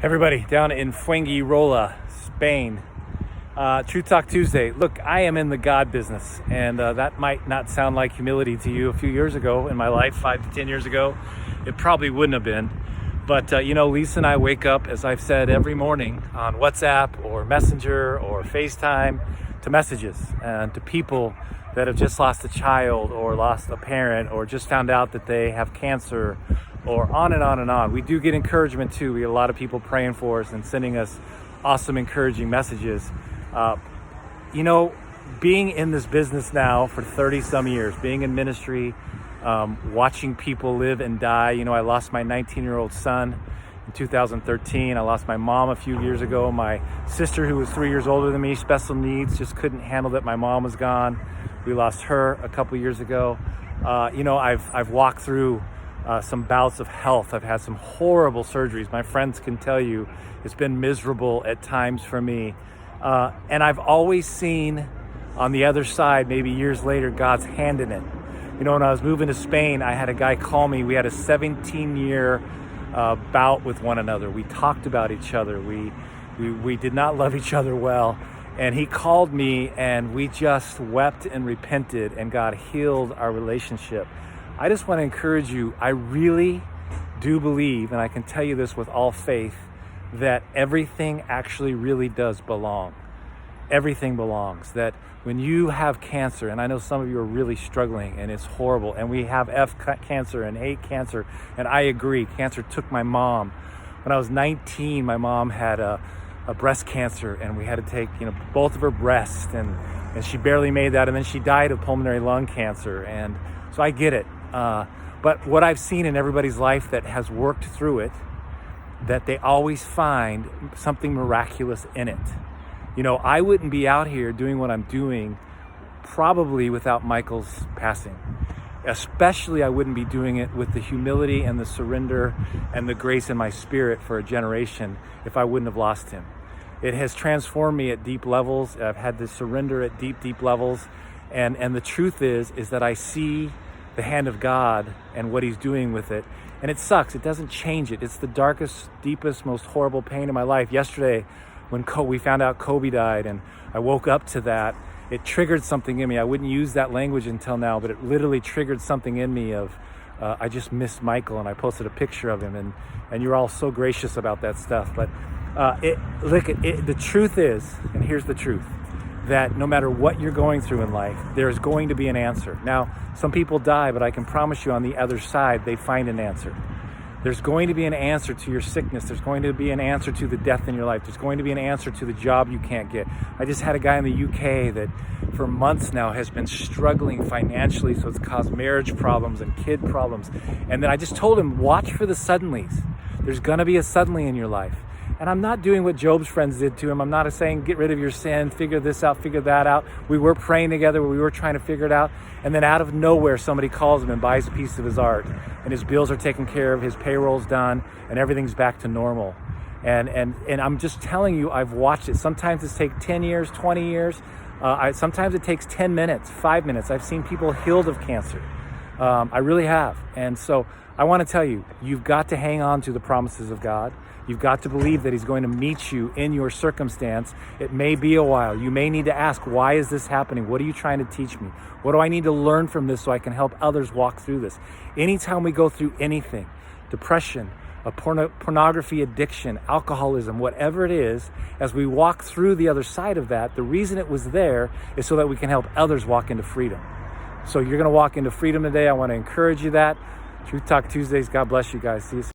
Everybody down in Fuengirola, Spain. Truth Talk Tuesday. Look, I am in the God business, and that might not sound like humility to you. A few years ago in my life, 5 to 10 years ago, it probably wouldn't have been. But Lisa and I wake up, as I've said, every morning on WhatsApp or Messenger or FaceTime to messages and to people that have just lost a child or lost a parent or just found out that they have cancer, or on and on and on. We do get encouragement too. We get a lot of people praying for us and sending us awesome, encouraging messages. Being in this business now for 30 some years, being in ministry, watching people live and die. I lost my 19-year-old son in 2013. I lost my mom a few years ago. My sister, who was 3 years older than me, special needs, just couldn't handle that my mom was gone. We lost her a couple years ago. I've walked through some bouts of health. I've had some horrible surgeries. My friends can tell you it's been miserable at times for me. And I've always seen on the other side, maybe years later, God's hand in it. When I was moving to Spain, I had a guy call me. We had a 17-year bout with one another. We talked about each other. We did not love each other well. And he called me and we just wept and repented, and God healed our relationship. I just want to encourage you. I really do believe, and I can tell you this with all faith, that everything actually really does belong. Everything belongs. That when you have cancer, and I know some of you are really struggling and it's horrible, and we have F cancer and A cancer, and I agree, cancer took my mom. When I was 19, my mom had a breast cancer, and we had to take both of her breasts, and she barely made that, and then she died of pulmonary lung cancer. And so I get it. But what I've seen in everybody's life that has worked through it, that they always find something miraculous in it. I wouldn't be out here doing what I'm doing probably without Michael's passing. Especially I wouldn't be doing it with the humility and the surrender and the grace in my spirit for a generation if I wouldn't have lost him. It has transformed me at deep levels. I've had to surrender at deep levels. And the truth is that I see the hand of God and what he's doing with it. And it sucks. It doesn't change it. It's the darkest, deepest, most horrible pain in my life. Yesterday, when we found out Kobe died, and I woke up to that, it triggered something in me. I wouldn't use that language until now, but it literally triggered something in me of, I just missed Michael, and I posted a picture of him, and you're all so gracious about that stuff. But the truth is, and here's the truth, that no matter what you're going through in life, there's going to be an answer. Now, some people die, but I can promise you on the other side, they find an answer. There's going to be an answer to your sickness. There's going to be an answer to the death in your life. There's going to be an answer to the job you can't get. I just had a guy in the UK that for months now has been struggling financially, so it's caused marriage problems and kid problems. And then I just told him, watch for the suddenlies. There's going to be a suddenly in your life. And I'm not doing what Job's friends did to him. I'm not saying get rid of your sin, figure this out, figure that out. We were praying together. We were trying to figure it out. And then out of nowhere, somebody calls him and buys a piece of his art. And his bills are taken care of, his payroll's done, and everything's back to normal. And I'm just telling you, I've watched it. Sometimes it's taken 10 years, 20 years. Sometimes it takes 10 minutes, 5 minutes. I've seen people healed of cancer. I really have. And so I want to tell you, you've got to hang on to the promises of God. You've got to believe that he's going to meet you in your circumstance. It may be a while. You may need to ask, why is this happening? What are you trying to teach me? What do I need to learn from this so I can help others walk through this? Anytime we go through anything, depression, a pornography addiction, alcoholism, whatever it is, as we walk through the other side of that, the reason it was there is so that we can help others walk into freedom. So you're going to walk into freedom today. I want to encourage you that. Truth Talk Tuesdays. God bless you guys. See you soon.